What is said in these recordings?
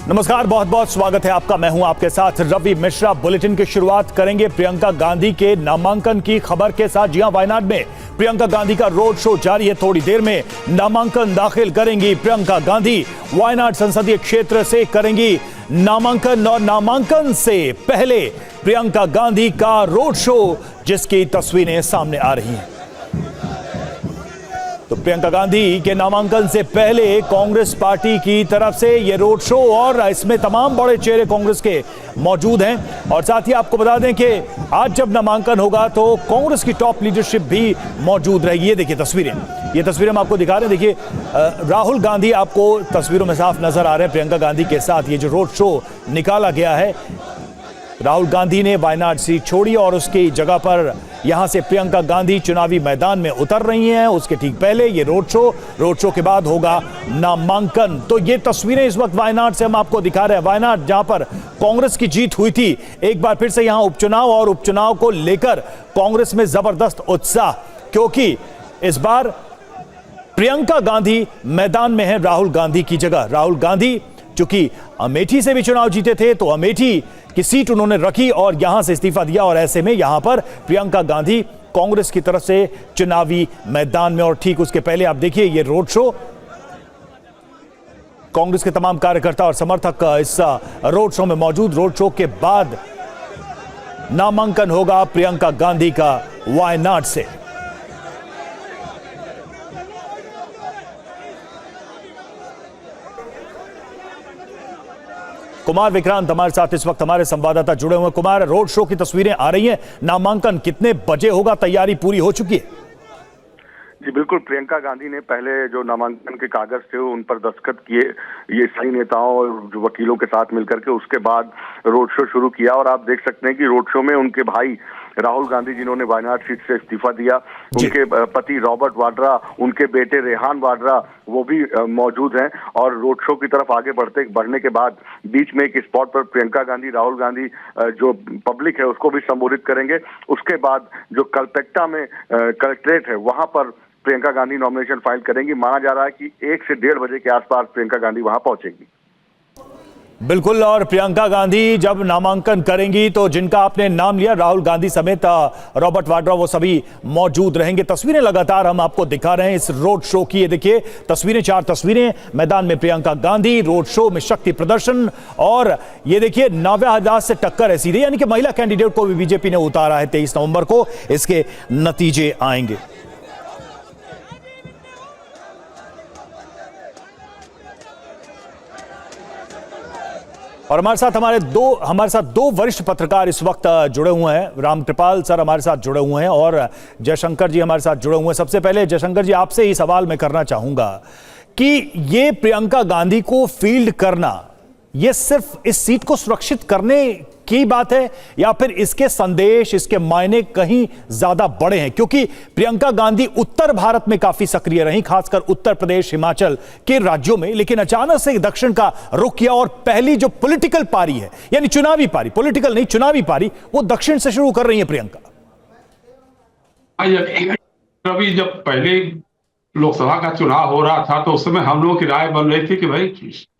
नमस्कार, बहुत बहुत स्वागत है आपका। मैं हूं आपके साथ रवि मिश्रा। बुलेटिन की शुरुआत करेंगे प्रियंका गांधी के नामांकन की खबर के साथ। जी हां, वायनाड में प्रियंका गांधी का रोड शो जारी है। थोड़ी देर में नामांकन दाखिल करेंगी प्रियंका गांधी। वायनाड संसदीय क्षेत्र से करेंगी नामांकन और नामांकन से पहले प्रियंका गांधी का रोड शो, जिसकी तस्वीरें सामने आ रही हैं। तो प्रियंका गांधी के नामांकन से पहले कांग्रेस पार्टी की तरफ से ये रोड शो, और इसमें तमाम बड़े चेहरे कांग्रेस के मौजूद हैं। और साथ ही आपको बता दें कि आज जब नामांकन होगा तो कांग्रेस की टॉप लीडरशिप भी मौजूद रहेगी। ये देखिए तस्वीरें, ये तस्वीरें हम आपको दिखा रहे हैं। देखिए राहुल गांधी आपको तस्वीरों में साफ नजर आ रहे हैं। प्रियंका गांधी के साथ ये जो रोड शो निकाला गया है, राहुल गांधी ने वायनाड सीट छोड़ी और उसकी जगह पर यहां से प्रियंका गांधी चुनावी मैदान में उतर रही हैं। उसके ठीक पहले ये रोड शो के बाद होगा नामांकन। तो ये तस्वीरें इस वक्त वायनाड से हम आपको दिखा रहे हैं। वायनाड जहां पर कांग्रेस की जीत हुई थी, एक बार फिर से यहां उपचुनाव, और उपचुनाव को लेकर कांग्रेस में जबरदस्त उत्साह, क्योंकि इस बार प्रियंका गांधी मैदान में है राहुल गांधी की जगह। राहुल गांधी चूंकि अमेठी से भी चुनाव जीते थे, तो अमेठी की सीट उन्होंने रखी और यहां से इस्तीफा दिया, और ऐसे में यहां पर प्रियंका गांधी कांग्रेस की तरफ से चुनावी मैदान में। और ठीक उसके पहले आप देखिए ये रोड शो, कांग्रेस के तमाम कार्यकर्ता और समर्थक इस रोड शो में मौजूद। रोड शो के बाद नामांकन होगा प्रियंका गांधी का वायनाड से। कुमार विक्रांत हमारे साथ इस वक्त हमारे संवाददाता जुड़े हुए हैं। कुमार, रोड शो की तस्वीरें आ रही हैं, नामांकन कितने बजे होगा? तैयारी पूरी हो चुकी है? जी बिल्कुल, प्रियंका गांधी ने पहले जो नामांकन के कागज थे उन पर दस्तखत किए, ये सही नेताओं और जो वकीलों के साथ मिलकर के। उसके बाद रोड शो शुरू किया, और आप देख सकते हैं कि रोड शो में उनके भाई राहुल गांधी, जिन्होंने वायनाड सीट से इस्तीफा दिया, उनके पति रॉबर्ट वाड्रा, उनके बेटे रेहान वाड्रा, वो भी मौजूद हैं। और रोड शो की तरफ आगे बढ़ने के बाद बीच में एक स्पॉट पर प्रियंका गांधी, राहुल गांधी जो पब्लिक है उसको भी संबोधित करेंगे। उसके बाद जो कलपेट्टा में कलेक्ट्रेट है वहां पर प्रियंका गांधी नॉमिनेशन फाइल करेंगी। माना जा रहा है कि 1 से 1.5 बजे के आसपास प्रियंका गांधी वहां पहुंचेंगी। बिल्कुल, और प्रियंका गांधी जब नामांकन करेंगी तो जिनका आपने नाम लिया, राहुल गांधी समेत रॉबर्ट वाड्रा, वो सभी मौजूद रहेंगे। तस्वीरें लगातार हम आपको दिखा रहे हैं इस रोड शो की। ये देखिए तस्वीरें, 4 तस्वीरें, मैदान में प्रियंका गांधी, रोड शो में शक्ति प्रदर्शन, और ये देखिए नाव्या हरदास से टक्कर है सीधे, यानी कि महिला कैंडिडेट को भी बीजेपी ने उतारा है। 23 नवंबर को इसके नतीजे आएंगे। और हमारे साथ दो वरिष्ठ पत्रकार इस वक्त जुड़े हुए हैं। रामकृपाल सर हमारे साथ जुड़े हुए हैं और जयशंकर जी हमारे साथ जुड़े हुए हैं। सबसे पहले जयशंकर जी, आपसे ही सवाल मैं करना चाहूंगा कि ये प्रियंका गांधी को फील्ड करना, ये सिर्फ इस सीट को सुरक्षित करने की बात है, या फिर इसके संदेश, इसके मायने कहीं ज्यादा बड़े हैं? क्योंकि प्रियंका गांधी उत्तर भारत में काफी सक्रिय रही, खासकर उत्तर प्रदेश, हिमाचल के राज्यों में, लेकिन अचानक से दक्षिण का रुख किया और पहली जो पॉलिटिकल पारी है, यानी चुनावी पारी, पॉलिटिकल नहीं चुनावी पारी, वो दक्षिण से शुरू कर रही है प्रियंका। अभी जब पहले लोकसभा का चुनाव हो रहा था तो उस समय हम लोगों की राय बन रही थी कि भाई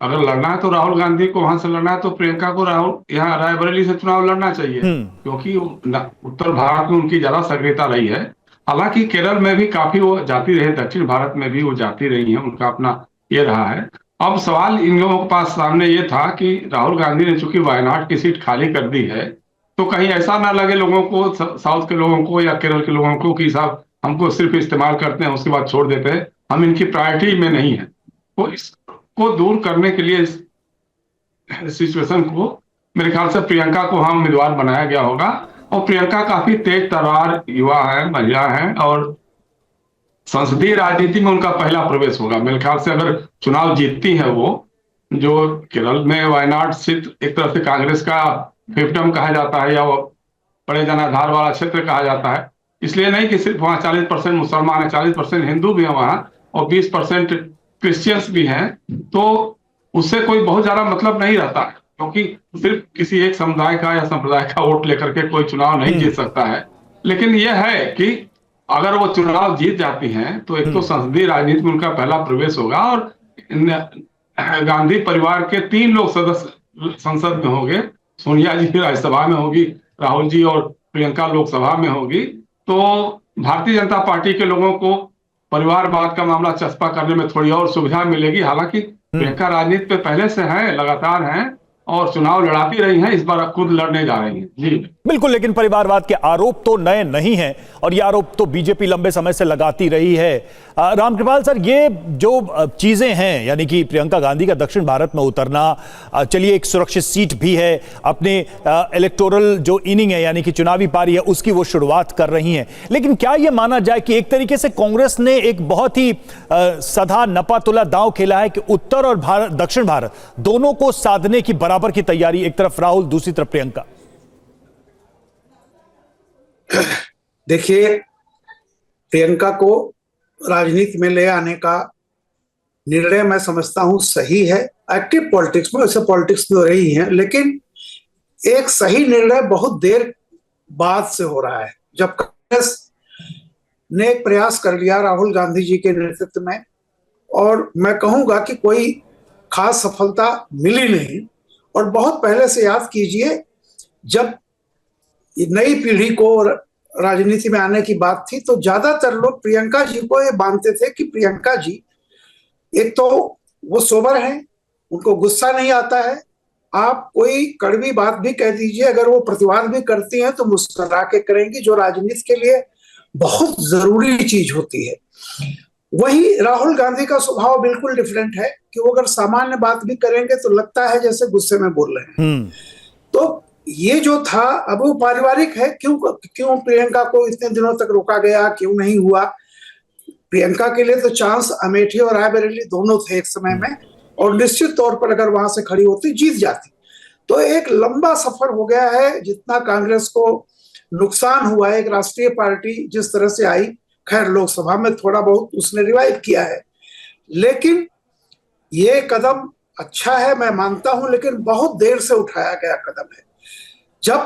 अगर लड़ना है तो राहुल गांधी को वहां से लड़ना है, तो प्रियंका को यहाँ रायबरेली से चुनाव लड़ना चाहिए, क्योंकि उत्तर भारत में उनकी ज्यादा सक्रियता रही है। हालांकि केरल में भी काफी वो जाती रही, दक्षिण भारत में भी वो जाती रही है, उनका अपना ये रहा है। अब सवाल इन लोगों के पास सामने ये था कि राहुल गांधी ने चूंकि वायनाड की सीट खाली कर दी है, तो कहीं ऐसा ना लगे लोगों को, साउथ के लोगों को या केरल के लोगों को, कि साहब हमको सिर्फ इस्तेमाल करते हैं उसके बाद छोड़ देते हैं, हम इनकी प्रायोरिटी में नहीं है। तो इसको दूर करने के लिए इस सिचुएशन को मेरे ख्याल से प्रियंका को हम उम्मीदवार बनाया गया होगा। और प्रियंका काफी तेज तर्रार युवा है, महिला है, और संसदीय राजनीति में उनका पहला प्रवेश होगा। मेरे ख्याल से अगर चुनाव जीतती है वो, जो केरल में वायनाड सीट एक तरह से कांग्रेस का फिफ्टम कहा जाता है, या वो बड़े जनाधार वाला क्षेत्र कहा जाता है, इसलिए नहीं कि सिर्फ वहाँ 40% मुसलमान है, 40% हिंदू भी है वहाँ, और 20% क्रिश्चियंस भी हैं, तो उससे कोई बहुत ज्यादा मतलब नहीं रहता है, क्योंकि सिर्फ किसी एक समुदाय का या संप्रदाय का वोट लेकर के कोई चुनाव नहीं जीत सकता है। लेकिन यह है कि अगर वो चुनाव जीत जाती हैं तो एक तो संसदीय राजनीति में उनका पहला प्रवेश होगा, और गांधी परिवार के 3 लोग सदस्य संसद में होंगे। सोनिया जी राज्यसभा में होगी, राहुल जी और प्रियंका लोकसभा में होगी। तो भारतीय जनता पार्टी के लोगों को परिवारवाद का मामला चस्पा करने में थोड़ी और सुविधा मिलेगी। हालांकि प्रियंका राजनीति पे पहले से हैं, लगातार हैं और चुनाव लड़ाती रही हैं, इस बार खुद लड़ने जा रही हैं। जी बिल्कुल, लेकिन परिवारवाद के आरोप तो नए नहीं हैं और ये आरोप तो बीजेपी लंबे समय से लगाती रही है। रामकृपाल सर, ये जो चीजें हैं, यानी कि प्रियंका गांधी का दक्षिण भारत में उतरना, चलिए एक सुरक्षित सीट भी है, अपने इलेक्टोरल जो इनिंग है यानी कि चुनावी पारी है उसकी वो शुरुआत कर रही हैं, लेकिन क्या ये माना जाए कि एक तरीके से कांग्रेस ने एक बहुत ही सधा नपा तुला दांव खेला है कि उत्तर और दक्षिण भारत दोनों को साधने की बराबर की तैयारी, एक तरफ राहुल दूसरी तरफ प्रियंका? देखिए, प्रियंका को राजनीति में ले आने का निर्णय मैं समझता हूं सही है। एक्टिव पॉलिटिक्स में, वैसे पॉलिटिक्स में रही हैं, लेकिन एक सही निर्णय बहुत देर बाद से हो रहा है। जब कांग्रेस ने एक प्रयास कर लिया राहुल गांधी जी के नेतृत्व में, और मैं कहूंगा कि कोई खास सफलता मिली नहीं, और बहुत पहले से याद कीजिए जब नई पीढ़ी को राजनीति में आने की बात थी तो ज्यादातर लोग प्रियंका जी को ये मानते थे कि प्रियंका जी एक तो वो सोबर हैं, उनको गुस्सा नहीं आता है, आप कोई कड़वी बात भी कह दीजिए, अगर वो प्रतिवाद भी करती हैं तो मुस्कुरा के करेंगी, जो राजनीति के लिए बहुत जरूरी चीज होती है। वही राहुल गांधी का स्वभाव बिल्कुल डिफरेंट है कि वो अगर सामान्य बात भी करेंगे तो लगता है जैसे गुस्से में बोल रहे हैं। तो ये जो था, अब वो पारिवारिक है। क्यों प्रियंका को इतने दिनों तक रोका गया, क्यों नहीं हुआ? प्रियंका के लिए तो चांस अमेठी और रायबरेली दोनों थे एक समय में, और निश्चित तौर पर अगर वहां से खड़ी होती जीत जाती। तो एक लंबा सफर हो गया है। जितना कांग्रेस को नुकसान हुआ है, एक राष्ट्रीय पार्टी जिस तरह से आई, खैर लोकसभा में थोड़ा बहुत उसने रिवाइव किया है, लेकिन ये कदम अच्छा है, मैं मानता हूं, लेकिन बहुत देर से उठाया गया कदम है। जब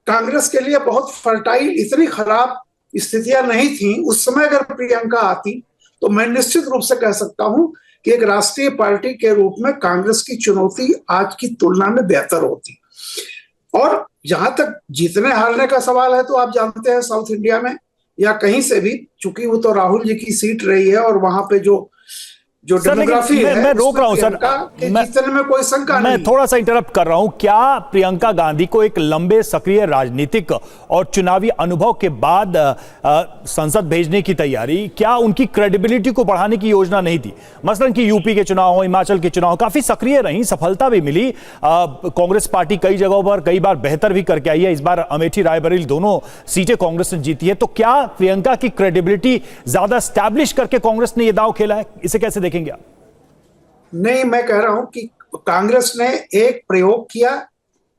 कांग्रेस के लिए बहुत फर्टाइल, इतनी खराब स्थितियां नहीं थी, उस समय अगर प्रियंका आती तो मैं निश्चित रूप से कह सकता हूं कि एक राष्ट्रीय पार्टी के रूप में कांग्रेस की चुनौती आज की तुलना में बेहतर होती। और जहां तक जीतने हारने का सवाल है, तो आप जानते हैं साउथ इंडिया में या कहीं से भी, चूंकि वो तो राहुल जी की सीट रही है और वहां पे जो डेमोग्राफी है, मैं रोक रहा हूं सर, जीतने में कोई शंका नहीं। मैं थोड़ा सा इंटरप्ट कर रहा हूं। क्या प्रियंका गांधी को एक लंबे सक्रिय राजनीतिक और चुनावी अनुभव के बाद संसद भेजने की तैयारी, क्या उनकी क्रेडिबिलिटी को बढ़ाने की योजना नहीं थी? मसलन कि यूपी के चुनाव हो, हिमाचल के चुनाव, काफी सक्रिय रही, सफलता भी मिली, कांग्रेस पार्टी कई जगहों पर कई बार बेहतर भी करके आई है, इस बार अमेठी रायबरेली दोनों सीटें कांग्रेस ने जीती है। तो क्या प्रियंका की क्रेडिबिलिटी ज्यादा स्टैब्लिश करके कांग्रेस ने यह दांव खेला है? इसे कैसे देखेंगे आप? नहीं, मैं कह रहा हूं कि कांग्रेस ने एक प्रयोग किया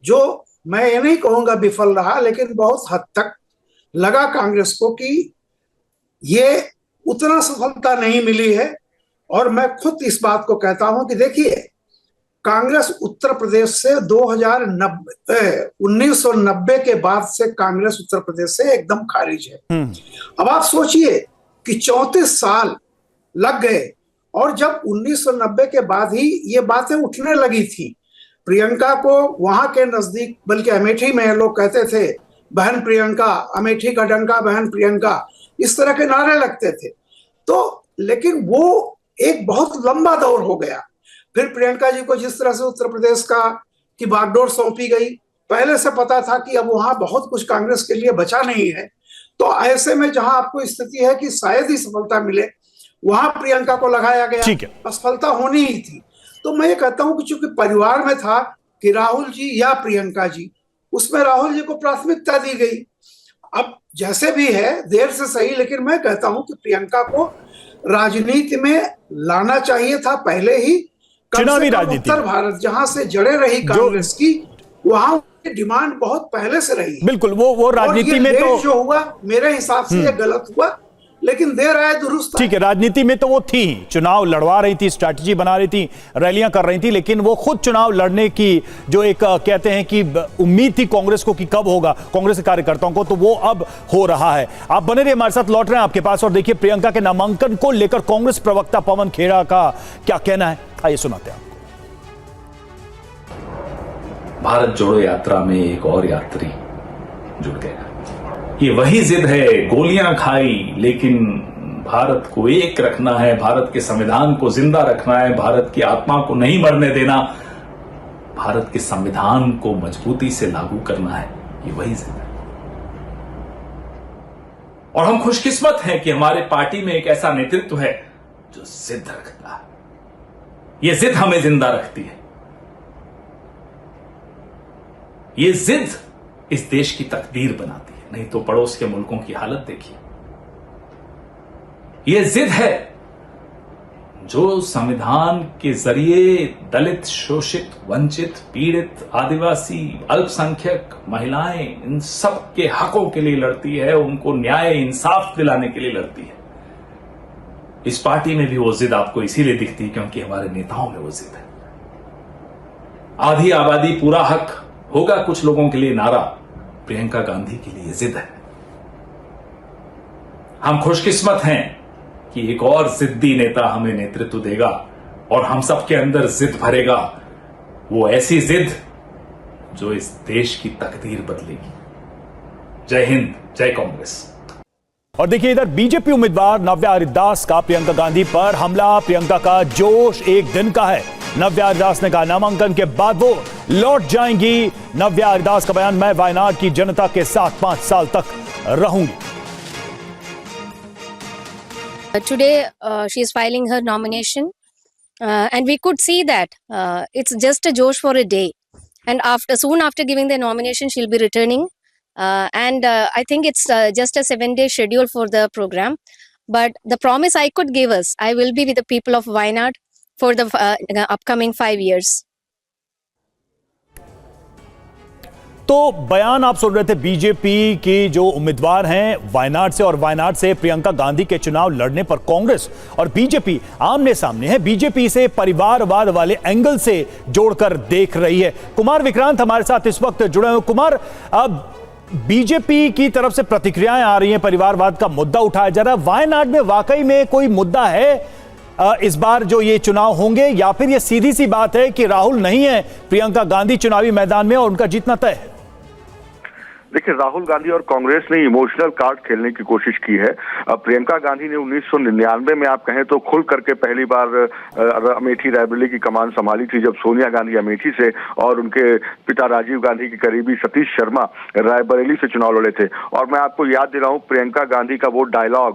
जो मैं ये नहीं कहूंगा विफल रहा, लेकिन बहुत हद तक लगा कांग्रेस को कि ये उतना सफलता नहीं मिली है। और मैं खुद इस बात को कहता हूं कि देखिए, कांग्रेस उत्तर प्रदेश से 1990 के बाद से कांग्रेस उत्तर प्रदेश से एकदम खारिज है। अब आप सोचिए कि 34 साल लग गए, और जब 1990 के बाद ही ये बातें उठने लगी थी, प्रियंका को वहां के नजदीक, बल्कि अमेठी में लोग कहते थे बहन प्रियंका, अमेठी का डंका बहन प्रियंका, इस तरह के नारे लगते थे। तो लेकिन वो एक बहुत लंबा दौर हो गया। फिर प्रियंका जी को जिस तरह से उत्तर प्रदेश की बागडोर सौंपी गई, पहले से पता था कि अब वहां बहुत कुछ कांग्रेस के लिए बचा नहीं है। तो ऐसे में जहां आपको स्थिति है कि शायद ही सफलता मिले, वहां प्रियंका को लगाया गया, असफलता होनी ही थी। तो मैं ये कहता हूं कि चूंकि परिवार में था कि राहुल जी या प्रियंका जी, उसमें राहुल जी को प्राथमिकता दी गई। अब जैसे भी है, देर से सही, लेकिन मैं कहता हूं कि प्रियंका को राजनीति में लाना चाहिए था पहले ही। चुनावी राजनीति, उत्तर भारत जहां से जड़े रही कांग्रेस की, वहां डिमांड बहुत पहले से रही। बिल्कुल, वो राजनीति में तो जो हुआ मेरे हिसाब से गलत हुआ, लेकिन देर आए दुरुस्त। ठीक है, राजनीति में तो वो थी, चुनाव लड़वा रही थी, स्ट्रैटेजी बना रही थी, रैलियां कर रही थी, लेकिन वो खुद चुनाव लड़ने की जो एक कहते हैं कि उम्मीद थी कांग्रेस को कि कब होगा, कांग्रेस के कार्यकर्ताओं को, तो वो अब हो रहा है। आप बने रहिए, हमारे साथ लौट रहे हैं आपके पास। और देखिए प्रियंका के नामांकन को लेकर कांग्रेस प्रवक्ता पवन खेड़ा का क्या कहना है, आइए सुनाते हैं आपको। भारत जोड़ो यात्रा में एक और यात्री जुड़ गया। ये वही जिद है, गोलियां खाई लेकिन भारत को एक रखना है, भारत के संविधान को जिंदा रखना है, भारत की आत्मा को नहीं मरने देना, भारत के संविधान को मजबूती से लागू करना है, ये वही जिद है। और हम खुशकिस्मत हैं कि हमारे पार्टी में एक ऐसा नेतृत्व है जो जिद रखता है। ये जिद हमें जिंदा रखती है। ये जिद इस देश की तकदीर बनाती है, नहीं तो पड़ोस के मुल्कों की हालत देखिए। ये जिद है जो संविधान के जरिए दलित, शोषित, वंचित, पीड़ित, आदिवासी, अल्पसंख्यक, महिलाएं, इन सब के हकों के लिए लड़ती है, उनको न्याय, इंसाफ दिलाने के लिए लड़ती है। इस पार्टी में भी वो जिद आपको इसीलिए दिखती है क्योंकि हमारे नेताओं में वो जिद है। आधी आबादी पूरा हक होगा कुछ लोगों के लिए नारा, प्रियंका गांधी के लिए जिद है। हम खुशकिस्मत हैं कि एक और जिद्दी नेता हमें नेतृत्व देगा और हम सबके अंदर जिद भरेगा, वो ऐसी जिद जो इस देश की तकदीर बदलेगी। जय हिंद, जय कांग्रेस। और देखिए इधर बीजेपी उम्मीदवार नव्या हरिदास का प्रियंका गांधी पर हमला। प्रियंका का जोश एक दिन का है। नव्या हरिदास ने कहा नामांकन के बाद वो लौट जाएंगी। नव्या हरिदास का बयान, मैं वायनाड की जनता के साथ 5 साल तक रहूंगी। Today she is filing her nomination and we could see that it's just a josh for a day, and soon after giving the nomination she'll be returning and I think it's just a 7-day schedule for the program, but the promise I could give us, I will be with the people of Wayanad for the upcoming 5 years. तो बयान आप सुन रहे थे BJP की जो उम्मीदवार हैं वायनाड से, और वायनाड से प्रियंका गांधी के चुनाव लड़ने पर कांग्रेस और बीजेपी आमने सामने है। बीजेपी इसे परिवारवाद वाले एंगल से जोड़कर देख रही है। कुमार विक्रांत हमारे साथ इस वक्त जुड़े हुए। कुमार, अब बीजेपी की तरफ से प्रतिक्रियाएं आ रही हैं, परिवारवाद का मुद्दा उठाया जा रहा है। वायनाड में वाकई में कोई मुद्दा है इस बार जो ये चुनाव होंगे, या फिर ये सीधी सी बात है कि राहुल नहीं है, प्रियंका गांधी चुनावी मैदान में और उनका जीतना तय है? देखिए, राहुल गांधी और कांग्रेस ने इमोशनल कार्ड खेलने की कोशिश की है। प्रियंका गांधी ने 1999 में आप कहें तो खुल करके पहली बार अमेठी रायबरेली की कमान संभाली थी, जब सोनिया गांधी अमेठी से और उनके पिता राजीव गांधी के करीबी सतीश शर्मा रायबरेली से चुनाव लड़े थे। और मैं आपको याद दिलाऊं, प्रियंका गांधी का वो डायलॉग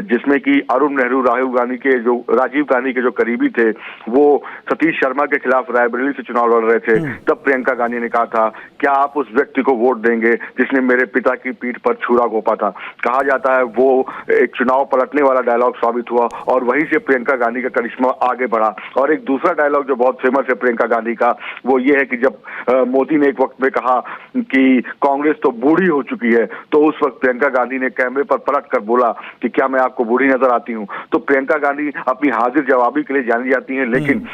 जिसमें कि अरुण नेहरू राजीव गांधी के जो करीबी थे, वो सतीश शर्मा के खिलाफ रायबरेली से चुनाव लड़ रहे थे, तब प्रियंका गांधी ने कहा था, क्या आप उस व्यक्ति को वोट देंगे जिसने मेरे पिता की पीठ पर छुरा घोंपा था। कहा जाता है वो एक चुनाव पलटने वाला डायलॉग साबित हुआ और वहीं से प्रियंका गांधी का करिश्मा आगे बढ़ा। और एक दूसरा डायलॉग जो बहुत फेमस है प्रियंका गांधी का, वो ये है कि जब मोदी ने एक वक्त में कहा कि कांग्रेस तो बूढ़ी हो चुकी है, तो उस वक्त प्रियंका गांधी ने कैमरे पर पलट कर बोला कि क्या मैं आपको बूढ़ी नजर आती हूं। तो प्रियंका गांधी अपनी हाजिर जवाबी के लिए जानी जाती हैं, लेकिन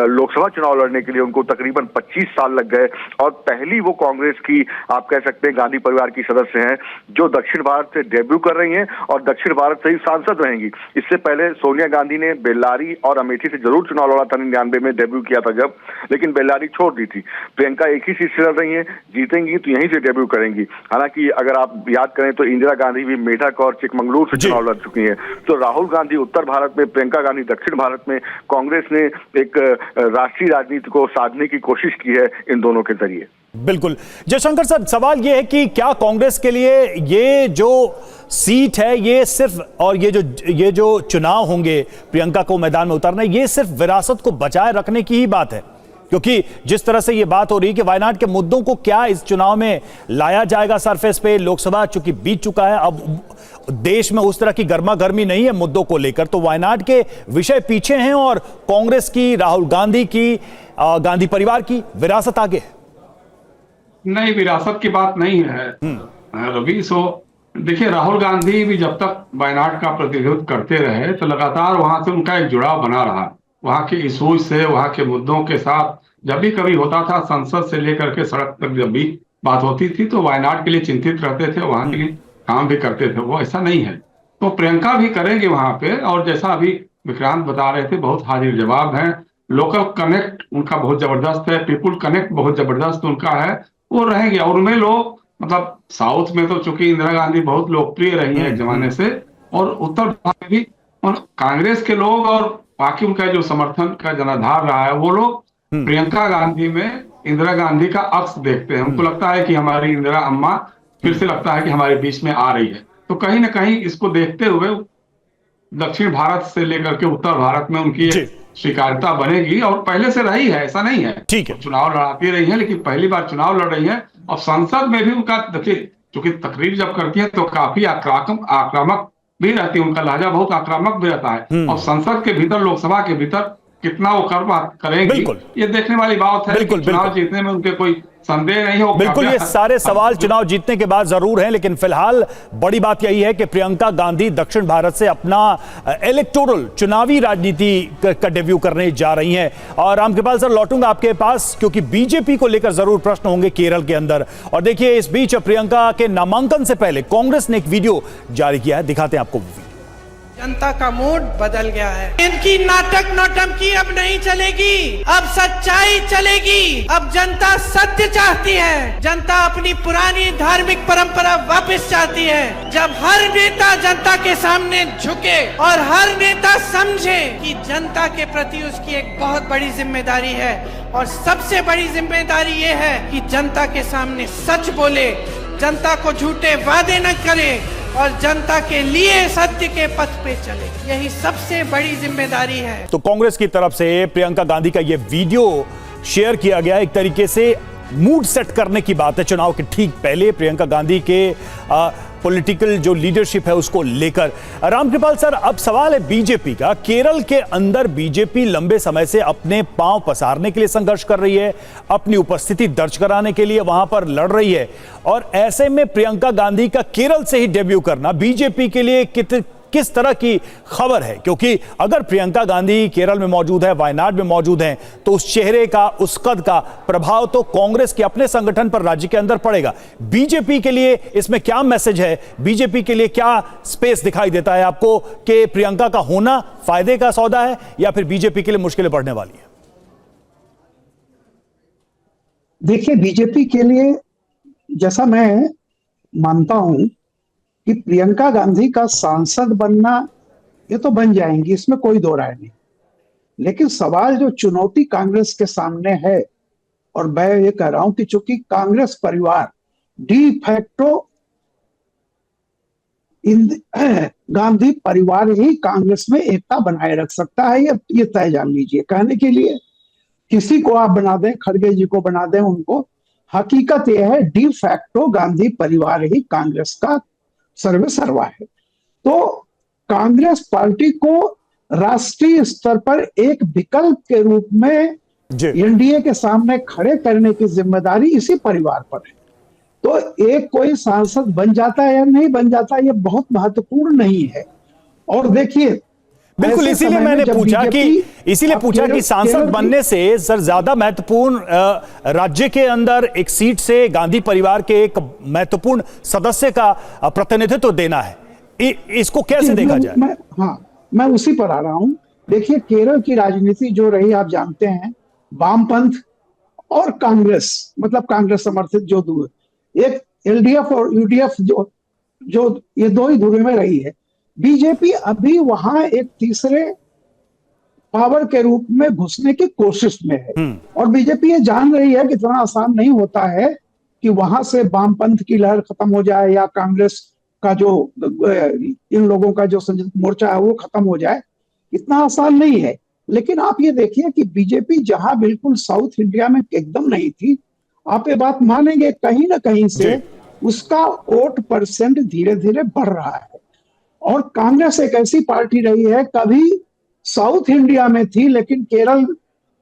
लोकसभा चुनाव लड़ने के लिए उनको तकरीबन 25 साल लग गए और पहली वो कांग्रेस की आप कह सकते हैं गांधी परिवार की सदस्य हैं जो दक्षिण भारत से डेब्यू कर रही हैं और दक्षिण भारत से ही सांसद रहेंगी। इससे पहले सोनिया गांधी ने बेल्लारी और अमेठी से जरूर चुनाव लड़ा था, 99 में डेब्यू किया था जब, लेकिन बेल्लारी छोड़ दी थी। प्रियंका एक ही सीट से लड़ रही हैं, जीतेंगी तो यहीं से डेब्यू करेंगी। हालांकि अगर आप याद करें तो इंदिरा गांधी भी मेढक और चिकमंगलुरु से चुनाव लड़ चुकी हैं। तो राहुल गांधी उत्तर भारत में, प्रियंका गांधी दक्षिण भारत में, कांग्रेस ने एक राष्ट्रीय राजनीति को साधने की कोशिश की है इन दोनों के जरिए। बिल्कुल। जयशंकर सर, सवाल यह है कि क्या कांग्रेस के लिए ये जो सीट है, ये सिर्फ, और ये जो चुनाव होंगे प्रियंका को मैदान में उतारना, ये सिर्फ विरासत को बचाए रखने की ही बात है? क्योंकि जिस तरह से ये बात हो रही है कि वायनाड के मुद्दों को क्या इस चुनाव में लाया जाएगा सरफेस पे, लोकसभा चूंकि बीत चुका है, अब देश में उस तरह की गर्मा गर्मी नहीं है मुद्दों को लेकर, तो वायनाड के विषय पीछे हैं और कांग्रेस की, राहुल गांधी की, गांधी परिवार की विरासत आगे है। नहीं, विरासत की बात नहीं है रवि। देखिए, राहुल गांधी भी जब तक वायनाड का प्रतिनिधित्व करते रहे तो लगातार वहां से उनका एक जुड़ाव बना रहा। वहां के इशूज से, वहां के मुद्दों के साथ जब भी कभी होता था, संसद से लेकर के सड़क तक जब भी बात होती थी, तो वायनाड के लिए चिंतित रहते थे, वहां के लिए काम भी करते थे। वो ऐसा नहीं है, तो प्रियंका भी करेंगे वहां पे। और जैसा अभी विक्रांत बता रहे थे, बहुत हाजिर जवाब है। लोकल कनेक्ट उनका बहुत जबरदस्त है, पीपुल कनेक्ट बहुत जबरदस्त उनका है, वो रहेंगे। और उनमें लोग मतलब साउथ में तो चूंकि इंदिरा गांधी बहुत लोकप्रिय रही है एक जमाने से, और उत्तर भारत में भी, और कांग्रेस के लोग और बाकी उनका जो समर्थन का जनाधार रहा है, वो लोग प्रियंका गांधी में इंदिरा गांधी का अक्स देखते हैं। उनको लगता है कि हमारी इंदिरा अम्मा फिर से लगता है कि हमारे बीच में आ रही है। तो कहीं ना कहीं इसको देखते हुए दक्षिण भारत से लेकर के उत्तर भारत में उनकी स्वीकार्यता बनेगी, और पहले से रही है, ऐसा नहीं है। ठीक है, चुनाव लड़ाती रही है, लेकिन पहली बार चुनाव लड़ रही है। और संसद में भी उनका देखिए, क्योंकि तकरीर जब करती है तो काफी आक्रामक भी रहती है, उनका लहजा बहुत आक्रामक भी रहता है। और संसद के भीतर, लोकसभा के भीतर कितना वो करेंगी, ये देखने वाली बात है। चुनाव जीतने में उनके कोई संदेह नहीं हो। बिल्कुल, ये सारे सवाल चुनाव जीतने के बाद जरूर हैं, लेकिन फिलहाल बड़ी बात यही है कि प्रियंका गांधी दक्षिण भारत से अपना इलेक्टोरल चुनावी राजनीति का डेब्यू करने जा रही हैं। और रामकृपाल सर, लौटूंगा आपके पास, क्योंकि बीजेपी को लेकर जरूर प्रश्न होंगे केरल के अंदर। और देखिए, इस बीच प्रियंका के नामांकन से पहले कांग्रेस ने एक वीडियो जारी किया है, दिखाते हैं आपको। जनता का मूड बदल गया है। इनकी नाटक नौटंकी अब नहीं चलेगी, अब सच्चाई चलेगी। अब जनता सत्य चाहती है, जनता अपनी पुरानी धार्मिक परंपरा वापस चाहती है। जब हर नेता जनता के सामने झुके और हर नेता समझे कि जनता के प्रति उसकी एक बहुत बड़ी जिम्मेदारी है, और सबसे बड़ी जिम्मेदारी ये है कि जनता के सामने सच बोले, जनता को झूठे वादे न करे, और जनता के लिए सत्य के पथ पे चले। यही सबसे बड़ी जिम्मेदारी है। तो कांग्रेस की तरफ से प्रियंका गांधी का यह वीडियो शेयर किया गया, एक तरीके से मूड सेट करने की बात है चुनाव के ठीक पहले प्रियंका गांधी के पॉलिटिकल जो लीडरशिप है उसको लेकर। रामकृपाल सर, अब सवाल है बीजेपी का। केरल के अंदर बीजेपी लंबे समय से अपने पांव पसारने के लिए संघर्ष कर रही है, अपनी उपस्थिति दर्ज कराने के लिए वहां पर लड़ रही है, और ऐसे में प्रियंका गांधी का केरल से ही डेब्यू करना बीजेपी के लिए किस तरह की खबर है? क्योंकि अगर प्रियंका गांधी केरल में मौजूद है, वायनाड में मौजूद हैं, तो उस चेहरे का, उस कद का प्रभाव तो कांग्रेस के अपने संगठन पर राज्य के अंदर पड़ेगा। बीजेपी के लिए इसमें क्या मैसेज है? बीजेपी के लिए क्या स्पेस दिखाई देता है आपको कि प्रियंका का होना फायदे का सौदा है, या फिर बीजेपी के लिए मुश्किलें बढ़ने वाली है? देखिए, बीजेपी के लिए जैसा मैं मानता हूं कि प्रियंका गांधी का सांसद बनना, ये तो बन जाएंगी, इसमें कोई दो राय नहीं। लेकिन सवाल जो चुनौती कांग्रेस के सामने है, और मैं ये कह रहा हूं कि चूंकि कांग्रेस परिवार डी फैक्टो गांधी परिवार ही कांग्रेस में एकता बनाए रख सकता है, ये तय जान लीजिए। कहने के लिए किसी को आप बना दें, खड़गे जी को बना दें, उनको, हकीकत यह है डी फैक्टो गांधी परिवार ही कांग्रेस का सर्वे सर्वा है। तो कांग्रेस पार्टी को राष्ट्रीय स्तर पर एक विकल्प के रूप में एनडीए के सामने खड़े करने की जिम्मेदारी इसी परिवार पर है। तो एक कोई सांसद बन जाता है या नहीं बन जाता, ये बहुत महत्वपूर्ण नहीं है। और देखिए, बिल्कुल, इसीलिए मैंने पूछा कि सांसद बनने से सर ज्यादा महत्वपूर्ण राज्य के अंदर एक सीट से गांधी परिवार के एक महत्वपूर्ण सदस्य का प्रतिनिधित्व देना है, इसको कैसे देखा जाए? मैं उसी पर आ रहा हूं। देखिए, केरल की राजनीति जो रही आप जानते हैं, वामपंथ और कांग्रेस, मतलब कांग्रेस समर्थित जो दो, एक एलडीएफ और यूडीएफ जो ये दो ही धुरे में रही है। बीजेपी अभी वहां एक तीसरे पावर के रूप में घुसने की कोशिश में है, और बीजेपी ये जान रही है कि इतना आसान नहीं होता है कि वहां से वामपंथ की लहर खत्म हो जाए, या कांग्रेस का जो इन लोगों का जो संयुक्त मोर्चा है वो खत्म हो जाए, इतना आसान नहीं है। लेकिन आप ये देखिए कि बीजेपी जहां बिल्कुल साउथ इंडिया में एकदम नहीं थी, आप ये बात मानेंगे, कहीं ना कहीं से उसका वोट परसेंट धीरे धीरे बढ़ रहा है। और कांग्रेस एक ऐसी पार्टी रही है, कभी साउथ इंडिया में थी, लेकिन केरल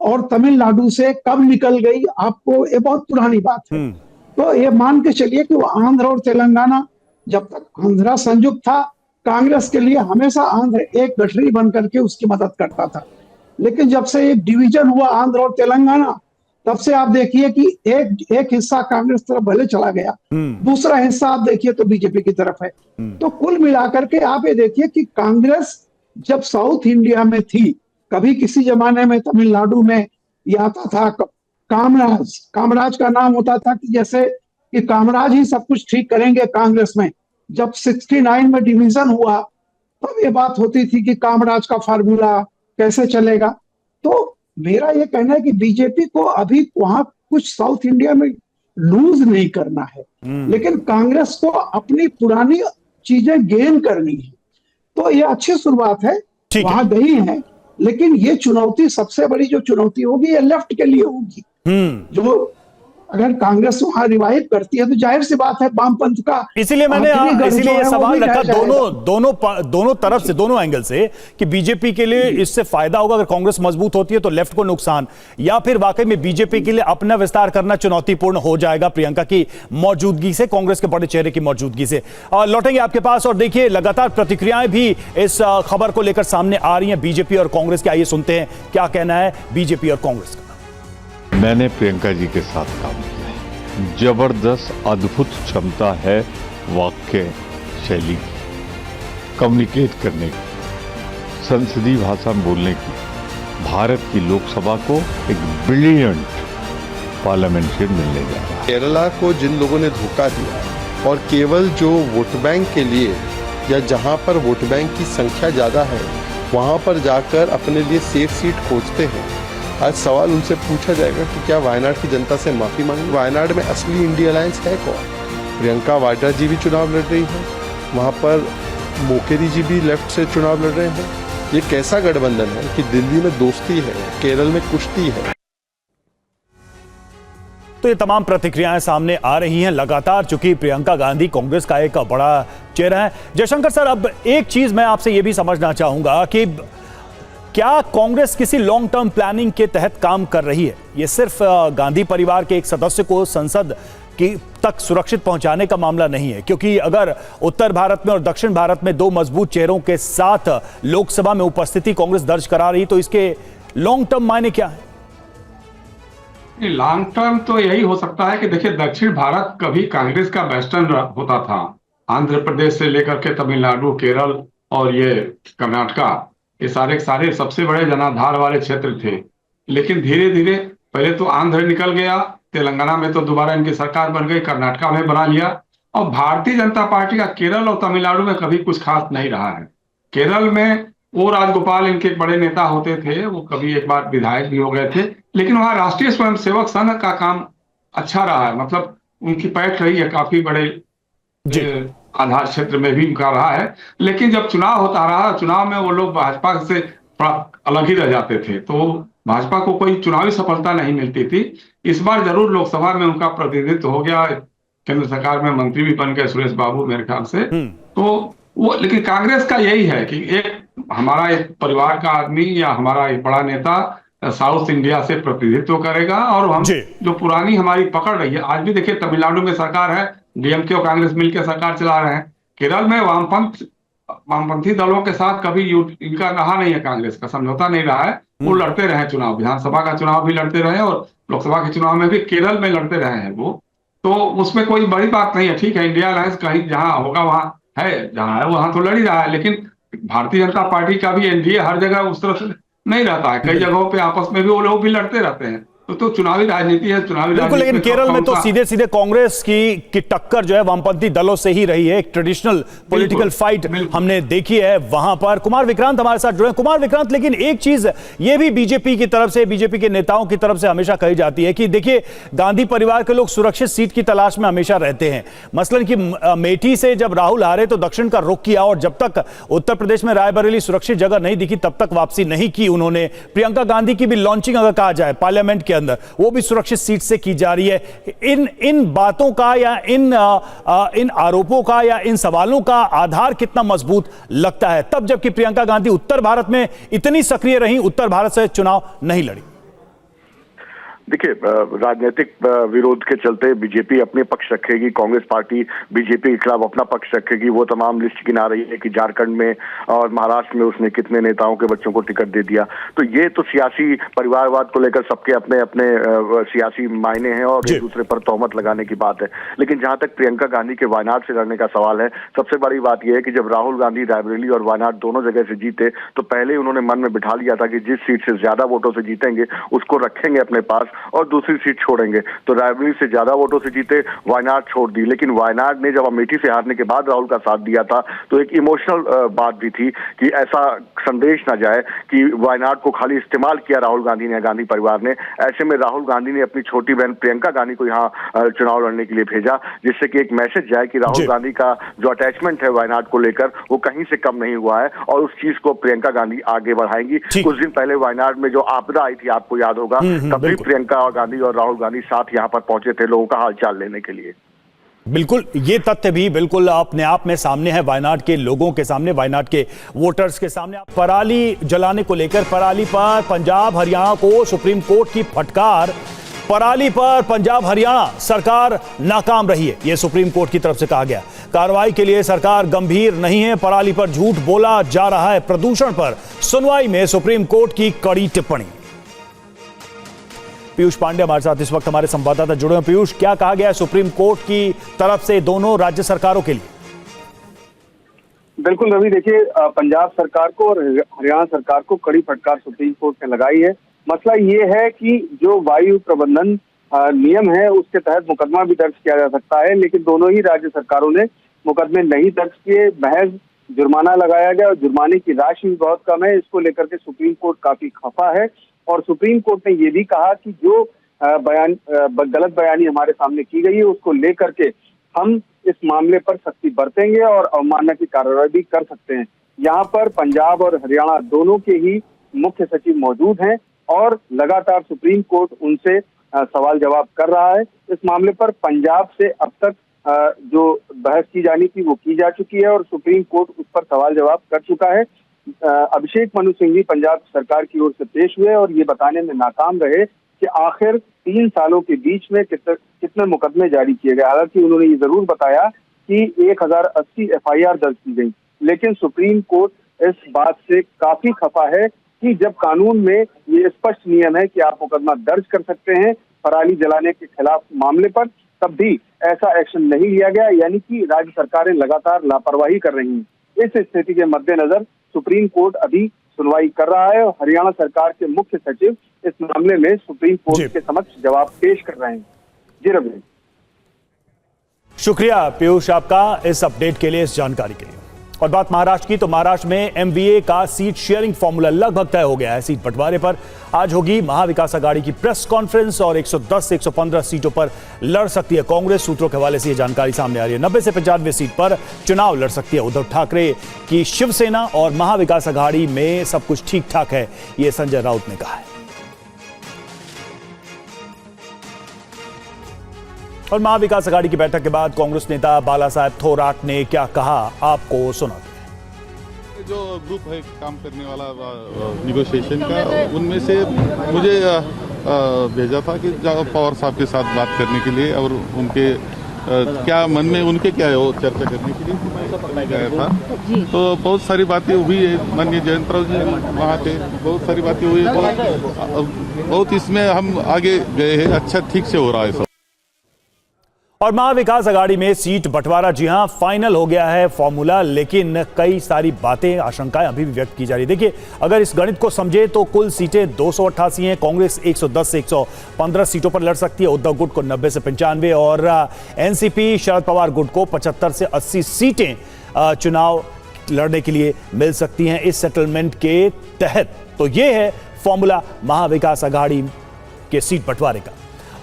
और तमिलनाडु से कब निकल गई, आपको ये बहुत पुरानी बात है। तो ये मान के चलिए कि वो आंध्र और तेलंगाना, जब तक आंध्रा संयुक्त था, कांग्रेस के लिए हमेशा आंध्र एक गठरी बन करके उसकी मदद करता था। लेकिन जब से एक डिवीजन हुआ आंध्र और तेलंगाना, तब से आप देखिए कि एक हिस्सा कांग्रेस तरफ भले चला गया, दूसरा हिस्सा आप देखिए तो बीजेपी की तरफ है। तो कुल मिलाकर के आप ये देखिए कि कांग्रेस जब साउथ इंडिया में थी, कभी किसी जमाने में तमिलनाडु में ये आता था कामराज का नाम होता था कि जैसे कि कामराज ही सब कुछ ठीक करेंगे कांग्रेस में। जब 69 में डिवीजन हुआ तब ये बात होती थी कि कामराज का फार्मूला कैसे चलेगा। तो मेरा ये कहना है कि बीजेपी को अभी वहां कुछ साउथ इंडिया में लूज नहीं करना है, लेकिन कांग्रेस को अपनी पुरानी चीजें गेन करनी है। तो ये अच्छी शुरुआत है, वहां गई है, लेकिन ये चुनौती सबसे बड़ी जो चुनौती होगी ये लेफ्ट के लिए होगी। जो अगर कांग्रेस वहां रिवाइव करती है तो जाहिर सी बात है वामपंथ का, इसीलिए मैंने ये सवाल रखा दोनों तरफ से, दोनों एंगल से, कि बीजेपी के लिए इससे फायदा होगा अगर कांग्रेस मजबूत होती है तो लेफ्ट को नुकसान, या फिर वाकई में बीजेपी के लिए अपना विस्तार करना चुनौतीपूर्ण हो जाएगा प्रियंका की मौजूदगी से, कांग्रेस के बड़े चेहरे की मौजूदगी से। लौटेंगे आपके पास और देखिए लगातार प्रतिक्रियाएं भी इस खबर को लेकर सामने आ रही हैं बीजेपी और कांग्रेस के। आइए सुनते हैं क्या कहना है बीजेपी और कांग्रेस का। मैंने प्रियंका जी के साथ काम किया है। जबरदस्त अद्भुत क्षमता है वाक्य शैली की, कम्युनिकेट करने की, संसदीय भाषा में बोलने की। भारत की लोकसभा को एक ब्रिलियंट पार्लियामेंटेरियन मिलने जा रहा है। केरला को जिन लोगों ने धोखा दिया और केवल जो वोट बैंक के लिए या जहां पर वोट बैंक की संख्या ज़्यादा है वहां पर जाकर अपने लिए सेफ सीट खोजते हैं, आज सवाल उनसे पूछा जाएगा कि क्या वायनाड की जनता से माफी मांगी। वायनाड में असली इंडिया अलायंस है कौन? प्रियंका वाड्रा जी भी चुनाव लड़ रही हैं, वहाँ पर मोकेरी जी भी लेफ्ट से चुनाव लड़ रहे हैं। ये कैसा गठबंधन है कि दिल्ली में दोस्ती है, केरल में कुश्ती है। तो ये तमाम प्रतिक्रियाएं सामने आ रही हैं लगातार, चूंकि प्रियंका गांधी कांग्रेस का एक बड़ा चेहरा है। जयशंकर सर, अब एक चीज मैं आपसे ये भी समझना चाहूंगा कि क्या कांग्रेस किसी लॉन्ग टर्म प्लानिंग के तहत काम कर रही है? ये सिर्फ गांधी परिवार के एक सदस्य को संसद की तक सुरक्षित पहुंचाने का मामला नहीं है, क्योंकि अगर उत्तर भारत में और दक्षिण भारत में दो मजबूत चेहरों के साथ लोकसभा में उपस्थिति कांग्रेस दर्ज करा रही, तो इसके लॉन्ग टर्म मायने क्या है? लॉन्ग टर्म तो यही हो सकता है कि देखिए, दक्षिण भारत कभी कांग्रेस का वेस्टर्न होता था। आंध्र प्रदेश से लेकर के तमिलनाडु, केरल और ये कर्नाटका, ये सारे सबसे बड़े जनाधार वाले क्षेत्र थे। लेकिन धीरे धीरे पहले तो आंध्र निकल गया, तेलंगाना में तो दोबारा इनकी सरकार बन गई, कर्नाटका में बना लिया, और भारतीय जनता पार्टी का केरल और तमिलनाडु में कभी कुछ खास नहीं रहा है। केरल में वो राजगोपाल इनके बड़े नेता होते थे, वो कभी एक बार विधायक भी हो गए थे, लेकिन वहाँ राष्ट्रीय स्वयंसेवक संघ का काम अच्छा रहा है, मतलब उनकी पैठ रही है काफी बड़े आधार क्षेत्र में भी उनका रहा है। लेकिन जब चुनाव होता रहा, चुनाव में वो लोग भाजपा से थोड़ा अलग ही रह जाते थे, तो भाजपा को कोई चुनावी सफलता नहीं मिलती थी। इस बार जरूर लोकसभा में उनका प्रतिनिधित्व हो गया, केंद्र सरकार में मंत्री भी बन गए सुरेश बाबू मेरे ख्याल से। तो वो, लेकिन कांग्रेस का यही है कि हमारा एक परिवार का आदमी या हमारा एक बड़ा नेता साउथ इंडिया से प्रतिनिधित्व करेगा, और हम जो पुरानी हमारी पकड़ रही है, आज भी देखिए तमिलनाडु में सरकार है, डीएमके और कांग्रेस मिलकर सरकार चला रहे हैं। केरल में वामपंथी दलों के साथ कभी इनका रहा नहीं है, कांग्रेस का समझौता नहीं रहा है। वो लड़ते रहे चुनाव, विधानसभा का चुनाव भी लड़ते रहे और लोकसभा के चुनाव में भी केरल में लड़ते रहे हैं वो, तो उसमें कोई बड़ी बात नहीं है। ठीक है, इंडिया अलायंस कहीं जहां होगा वहां है, जहां है वहां तो लड़ ही रहा है, लेकिन भारतीय जनता पार्टी का भी एनडीए हर जगह उस तरह से नहीं रहता है, कई जगहों पे आपस में भी वो लोग भी लड़ते रहते हैं। तो चुनावी राजनीति है, चुनावी बिल्कुल। लेकिन केरल में तो सीधे सीधे कांग्रेस की टक्कर जो है वामपंथी दलों से ही रही है, एक ट्रेडिशनल पॉलिटिकल फाइट हमने देखी है वहां पर। कुमार विक्रांत हमारे साथ जुड़े। कुमार विक्रांत, लेकिन एक चीज ये भी बीजेपी की तरफ से, बीजेपी के नेताओं की तरफ से हमेशा कही जाती है कि देखिए, गांधी परिवार के लोग सुरक्षित सीट की तलाश में हमेशा रहते हैं। मसलन कि अमेठी से जब राहुल हारे तो दक्षिण का रुख किया, और जब तक उत्तर प्रदेश में रायबरेली सुरक्षित जगह नहीं दिखी तब तक वापसी नहीं की उन्होंने। प्रियंका गांधी की भी लॉन्चिंग अगर कहा जाए पार्लियामेंट के अंदर, वो भी सुरक्षित सीट से की जा रही है। इन बातों का या इन आरोपों का या इन सवालों का आधार कितना मजबूत लगता है, तब जबकि प्रियंका गांधी उत्तर भारत में इतनी सक्रिय रही, उत्तर भारत से चुनाव नहीं लड़ी? देखिए, राजनीतिक विरोध के चलते बीजेपी अपने पक्ष रखेगी, कांग्रेस पार्टी बीजेपी के खिलाफ अपना पक्ष रखेगी। वो तमाम लिस्ट गिना रही है कि झारखंड में और महाराष्ट्र में उसने कितने नेताओं के बच्चों को टिकट दे दिया। तो ये तो सियासी परिवारवाद को लेकर सबके अपने अपने सियासी मायने हैं और एक दूसरे पर तोहमत लगाने की बात है। लेकिन जहां तक प्रियंका गांधी के वायनाड से लड़ने का सवाल है, सबसे बड़ी बात यह है कि जब राहुल गांधी रायबरेली और वायनाड दोनों जगह से जीते तो पहले ही उन्होंने मन में बिठा लिया था कि जिस सीट से ज्यादा वोटों से जीतेंगे उसको रखेंगे अपने पास और दूसरी सीट छोड़ेंगे। तो रायबरेली से ज्यादा वोटों से जीते, वायनाड छोड़ दी। लेकिन वायनाड ने जब अमेठी से हारने के बाद राहुल का साथ दिया था तो एक इमोशनल बात भी थी कि ऐसा संदेश ना जाए कि वायनाड को खाली इस्तेमाल किया राहुल गांधी ने, गांधी परिवार ने। ऐसे में राहुल गांधी ने अपनी छोटी बहन प्रियंका गांधी को यहाँ चुनाव लड़ने के लिए भेजा, जिससे कि एक मैसेज जाए कि राहुल गांधी का जो अटैचमेंट है वायनाड को लेकर वो कहीं से कम नहीं हुआ है और उस चीज को प्रियंका गांधी आगे बढ़ाएंगी। कुछ दिन पहले वायनाड में जो आपदा आई थी, आपको याद होगा, तब भी प्रियंका गांधी और राहुल गांधी साथ यहाँ पर पहुंचे थे लोगों का हालचाल लेने के लिए। बिल्कुल, ये तथ्य भी बिल्कुल अपने आप में सामने है, वायनाड के लोगों के सामने, वायनाड के वोटर्स के सामने। पराली जलाने को लेकर पराली पर पंजाब हरियाणा को सुप्रीम कोर्ट की फटकार। पराली पर पंजाब हरियाणा सरकार नाकाम रही है, यह सुप्रीम कोर्ट की तरफ से कहा गया। कार्रवाई के लिए सरकार गंभीर नहीं है, पराली पर झूठ बोला जा रहा है। प्रदूषण पर सुनवाई में सुप्रीम कोर्ट की कड़ी टिप्पणी। पीयूष पांडे हमारे साथ इस वक्त हमारे संवाददाता जुड़े हैं। पीयूष, क्या कहा गया है सुप्रीम कोर्ट की तरफ से दोनों राज्य सरकारों के लिए? बिल्कुल रवि, देखिए, पंजाब सरकार को और हरियाणा सरकार को कड़ी फटकार सुप्रीम कोर्ट ने लगाई है। मसला ये है कि जो वायु प्रबंधन नियम है उसके तहत मुकदमा भी दर्ज किया जा सकता है, लेकिन दोनों ही राज्य सरकारों ने मुकदमे नहीं दर्ज किए। महज जुर्माना लगाया गया और जुर्माने की राशि भी बहुत कम है। इसको लेकर के सुप्रीम कोर्ट काफी खफा है और सुप्रीम कोर्ट ने ये भी कहा कि जो गलत बयानी हमारे सामने की गई है उसको लेकर के हम इस मामले पर सख्ती बरतेंगे और अवमानना की कार्रवाई भी कर सकते हैं। यहाँ पर पंजाब और हरियाणा दोनों के ही मुख्य सचिव मौजूद हैं और लगातार सुप्रीम कोर्ट उनसे सवाल जवाब कर रहा है। इस मामले पर पंजाब से अब तक जो बहस की जानी थी वो की जा चुकी है और सुप्रीम कोर्ट उस पर सवाल जवाब कर चुका है। अभिषेक मनु सिंघवी पंजाब सरकार की ओर से पेश हुए और ये बताने में नाकाम रहे कि आखिर 3 सालों के बीच में कितने मुकदमे जारी किए गए। हालांकि उन्होंने ये जरूर बताया कि 1080 FIR दर्ज की गई, लेकिन सुप्रीम कोर्ट इस बात से काफी खफा है कि जब कानून में ये स्पष्ट नियम है कि आप मुकदमा दर्ज कर सकते हैं पराली जलाने के खिलाफ मामले पर, तब भी ऐसा एक्शन नहीं लिया गया, यानी कि राज्य सरकारें लगातार लापरवाही कर रही हैं। इस स्थिति के मद्देनजर सुप्रीम कोर्ट अभी सुनवाई कर रहा है और हरियाणा सरकार के मुख्य सचिव इस मामले में सुप्रीम कोर्ट के समक्ष जवाब पेश कर रहे हैं। जी रवि, शुक्रिया पीयूष आपका इस अपडेट के लिए, इस जानकारी के लिए। और बात महाराष्ट्र की, तो महाराष्ट्र में MVA का सीट शेयरिंग फॉर्मूला लगभग तय हो गया है। सीट बंटवारे पर आज होगी महाविकास आघाड़ी की प्रेस कॉन्फ्रेंस और 110 से 115 सीटों पर लड़ सकती है कांग्रेस। सूत्रों के हवाले से यह जानकारी सामने आ रही है। 90 से 95 सीट पर चुनाव लड़ सकती है उद्धव ठाकरे की शिवसेना और महाविकास आघाड़ी में सब कुछ ठीक ठाक है, यह संजय राउत ने कहा है। और महाविकास आघाड़ी की बैठक के बाद कांग्रेस नेता बाला साहेब थोराट ने क्या कहा, आपको सुना। जो ग्रुप है काम करने वाला निगोशिएशन का, उनमें से मुझे भेजा था कि पवार साहब के साथ बात करने के लिए और उनके क्या मन में उनके क्या है वो चर्चा करने के लिए गया था। तो बहुत सारी बातें हुई है, माननीय जयंतराव जी वहाँ थे, बहुत सारी बातें हुई, बहुत इसमें हम आगे गए हैं, अच्छा ठीक से हो रहा है सब। और महाविकास आघाड़ी में सीट बंटवारा, जी हां, फाइनल हो गया है फॉर्मूला, लेकिन कई सारी बातें, आशंकाएं अभी भी व्यक्त की जा रही है। देखिए, अगर इस गणित को समझे तो कुल सीटें 288 हैं। कांग्रेस 110 से 115 सीटों पर लड़ सकती है, उद्धव गुट को 90 से 95 और एनसीपी शरद पवार गुट को 75 से 80 सीटें चुनाव लड़ने के लिए मिल सकती हैं इस सेटलमेंट के तहत। तो यह है फॉर्मूला महाविकास आघाड़ी के सीट बंटवारे का।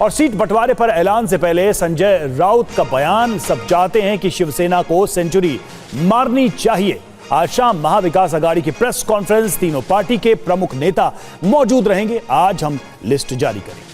और सीट बंटवारे पर ऐलान से पहले संजय राउत का बयान, सब चाहते हैं कि शिवसेना को सेंचुरी मारनी चाहिए। आज शाम महाविकास आघाड़ी की प्रेस कॉन्फ्रेंस, तीनों पार्टी के प्रमुख नेता मौजूद रहेंगे। आज हम लिस्ट जारी करेंगे।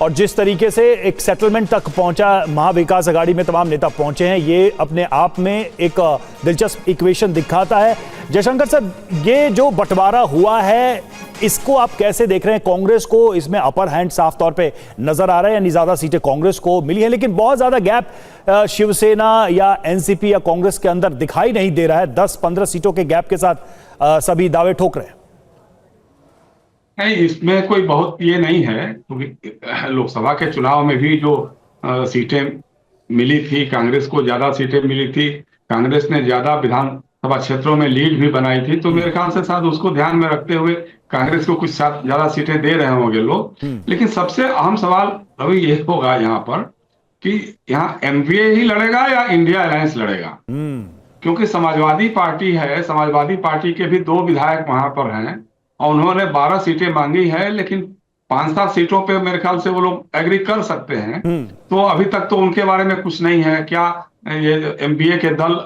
और जिस तरीके से एक सेटलमेंट तक पहुंचा महाविकास आघाड़ी में तमाम नेता पहुंचे हैं, ये अपने आप में एक दिलचस्प इक्वेशन दिखाता है। जयशंकर सर, ये जो बंटवारा हुआ है इसको आप कैसे देख रहे हैं? कांग्रेस को इसमें अपर हैंड साफ तौर पे नजर आ रहा है, यानी ज्यादा सीटें कांग्रेस को मिली हैं, लेकिन बहुत ज्यादा गैप शिवसेना या एनसीपी या कांग्रेस के अंदर दिखाई नहीं दे रहा है। 10-15 सीटों के गैप के साथ सभी दावे ठोक रहे हैं। नहीं, इसमें कोई बहुत ये नहीं है, क्योंकि लोकसभा के चुनाव में भी जो सीटें मिली थी, कांग्रेस को ज्यादा सीटें मिली थी, कांग्रेस ने ज्यादा विधानसभा क्षेत्रों में लीड भी बनाई थी, तो मेरे ख्याल से शायद उसको ध्यान में रखते हुए कांग्रेस को कुछ ज्यादा सीटें दे रहे होंगे लोग। लेकिन सबसे अहम सवाल रवि ये होगा यहाँ पर कि यहाँ एनडीए ही लड़ेगा या इंडिया अलायंस लड़ेगा, क्योंकि समाजवादी पार्टी है, समाजवादी पार्टी के भी 2 विधायक वहां पर हैं और उन्होंने 12 सीटें मांगी है, लेकिन 5-7 सीटों पे मेरे ख्याल से वो लोग एग्री कर सकते हैं। तो अभी तक तो उनके बारे में कुछ नहीं है, क्या ये एमबीए के दल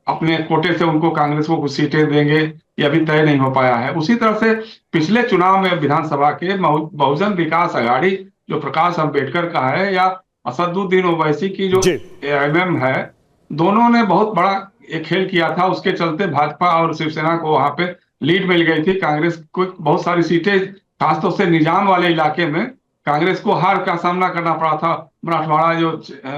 अपने कोटे से उनको कांग्रेस को कुछ सीटें देंगे, ये अभी तय नहीं हो पाया है। उसी तरह से पिछले चुनाव में विधानसभा के बहुजन विकास आघाड़ी जो प्रकाश अम्बेडकर का है या असदुद्दीन ओवैसी की जो एएमएम है, दोनों ने बहुत बड़ा एक खेल किया था। उसके चलते भाजपा और शिवसेना को वहां पे लीड मिल गई थी। कांग्रेस को बहुत सारी सीटें, खासतौर से निजाम वाले इलाके में कांग्रेस को हार का सामना करना पड़ा था। मराठवाड़ा जो